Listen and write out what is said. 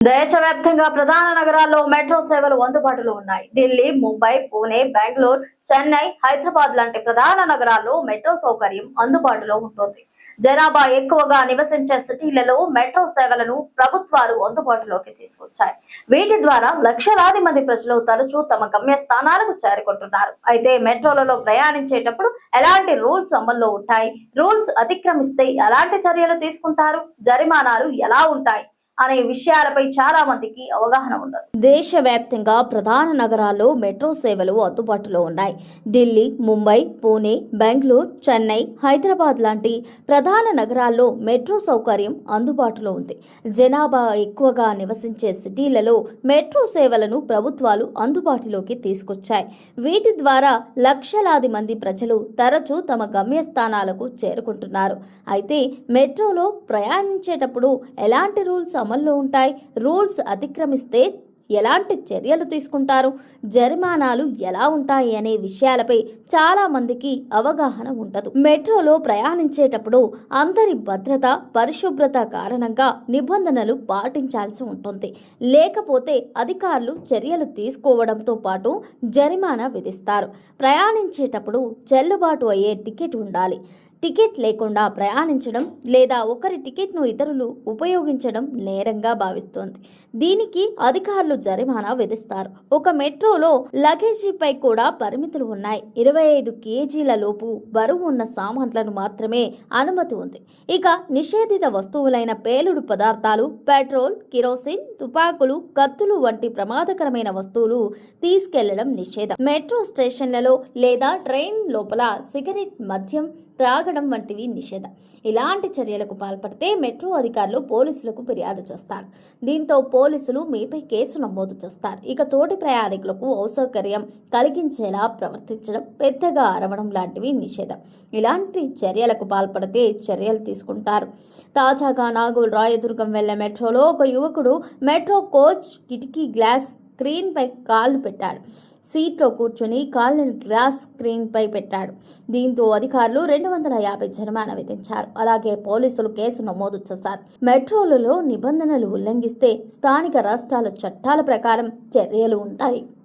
దేశవ్యాప్తంగా ప్రధాన నగరాల్లో మెట్రో సేవలు అందుబాటులో ఉన్నాయి. ఢిల్లీ, ముంబై, పూణే, బెంగళూరు, చెన్నై, హైదరాబాద్ లాంటి ప్రధాన నగరాల్లో మెట్రో సౌకర్యం అందుబాటులో ఉంటుంది. జనాభా ఎక్కువగా నివసించే సిటీలలో మెట్రో సేవలను ప్రభుత్వాలు అందుబాటులోకి తీసుకొచ్చాయి. వీటి ద్వారా లక్షలాది మంది ప్రజలు తరచూ తమ గమ్యస్థానాలకు చేరుకుంటున్నారు. అయితే మెట్రోలలో ప్రయాణించేటప్పుడు ఎలాంటి రూల్స్ అమల్లో ఉంటాయి, రూల్స్ అతిక్రమిస్తే ఎలాంటి చర్యలు తీసుకుంటారు, జరిమానాలు ఎలా ఉంటాయి అనే విషయాలపై చాలా మందికి అవగాహన ఉండదు. దేశవ్యాప్తంగా ప్రధాన నగరాల్లో మెట్రో సేవలు అందుబాటులో ఉన్నాయి. ఢిల్లీ, ముంబై, పూణే, బెంగళూరు, చెన్నై, హైదరాబాద్ లాంటి ప్రధాన నగరాల్లో మెట్రో సౌకర్యం అందుబాటులో ఉంది. జనాభా ఎక్కువగా నివసించే సిటీలలో మెట్రో సేవలను ప్రభుత్వాలు అందుబాటులోకి తీసుకొచ్చాయి. వీటి ద్వారా లక్షలాది మంది ప్రజలు తరచూ తమ గమ్యస్థానాలకు చేరుకుంటున్నారు. అయితే మెట్రోలో ప్రయాణించేటప్పుడు ఎలాంటి రూల్స్ అమల్లో ఉంటాయి, రూల్స్ అతిక్రమిస్తే ఎలాంటి చర్యలు తీసుకుంటారు, జరిమానాలు ఎలా ఉంటాయి అనే విషయాలపై చాలా మందికి అవగాహన ఉండదు. మెట్రోలో ప్రయాణించేటప్పుడు అందరి భద్రత, పరిశుభ్రత కారణంగా నిబంధనలు పాటించాల్సి ఉంటుంది. లేకపోతే అధికారులు చర్యలు తీసుకోవడంతో పాటు జరిమానా విధిస్తారు. ప్రయాణించేటప్పుడు చెల్లుబాటు అయ్యే టికెట్ ఉండాలి. టికెట్ లేకుండా ప్రయాణించడం లేదా ఒకరి టికెట్ను ఇతరులు ఉపయోగించడం నేరంగా భావిస్తోంది. దీనికి అధికారులు జరిమానా విధిస్తారు. ఒక మెట్రోలో లగేజీపై కూడా పరిమితులు ఉన్నాయి. 25 కేజీల లోపు బరువు ఉన్న సామాన్లను మాత్రమే అనుమతి ఉంది. ఇక నిషేధిత వస్తువులైన పేలుడు పదార్థాలు, పెట్రోల్, కిరోసిన్, తుపాకులు, కత్తులు వంటి ప్రమాదకరమైన వస్తువులు తీసుకెళ్లడం నిషేధం. మెట్రో స్టేషన్లలో లేదా ట్రైన్ లోపల సిగరెట్, మద్యం త్రాగడం వంటివి నిషేధం. ఇలాంటి చర్యలకు పాల్పడితే మెట్రో అధికారులు పోలీసులకు ఫిర్యాదు చేస్తారు. దీంతో పోలీసులు మీపై కేసు నమోదు చేస్తారు. ఇక తోటి ప్రయాణికులకు అసౌకర్యం కలిగించేలా ప్రవర్తించడం, పెద్దగా అరవడం లాంటివి నిషేధం. ఇలాంటి చర్యలకు పాల్పడితే చర్యలు తీసుకుంటారు. తాజాగా నాగోల్ రాయదుర్గం వెళ్లే మెట్రోలో ఒక యువకుడు మెట్రో కోచ్ కిటికీ గ్లాస్ స్క్రీన్పై కాళ్లు పెట్టాడు. సీట్లో కూర్చుని కాళ్ళని గ్లాస్ స్క్రీన్పై పెట్టాడు. దీంతో అధికారులు 250 జరిమానా విధించారు. అలాగే పోలీసులు కేసు నమోదు చేశారు. మెట్రోలలో నిబంధనలు ఉల్లంఘిస్తే స్థానిక రాష్ట్రాల చట్టాల ప్రకారం చర్యలు ఉంటాయి.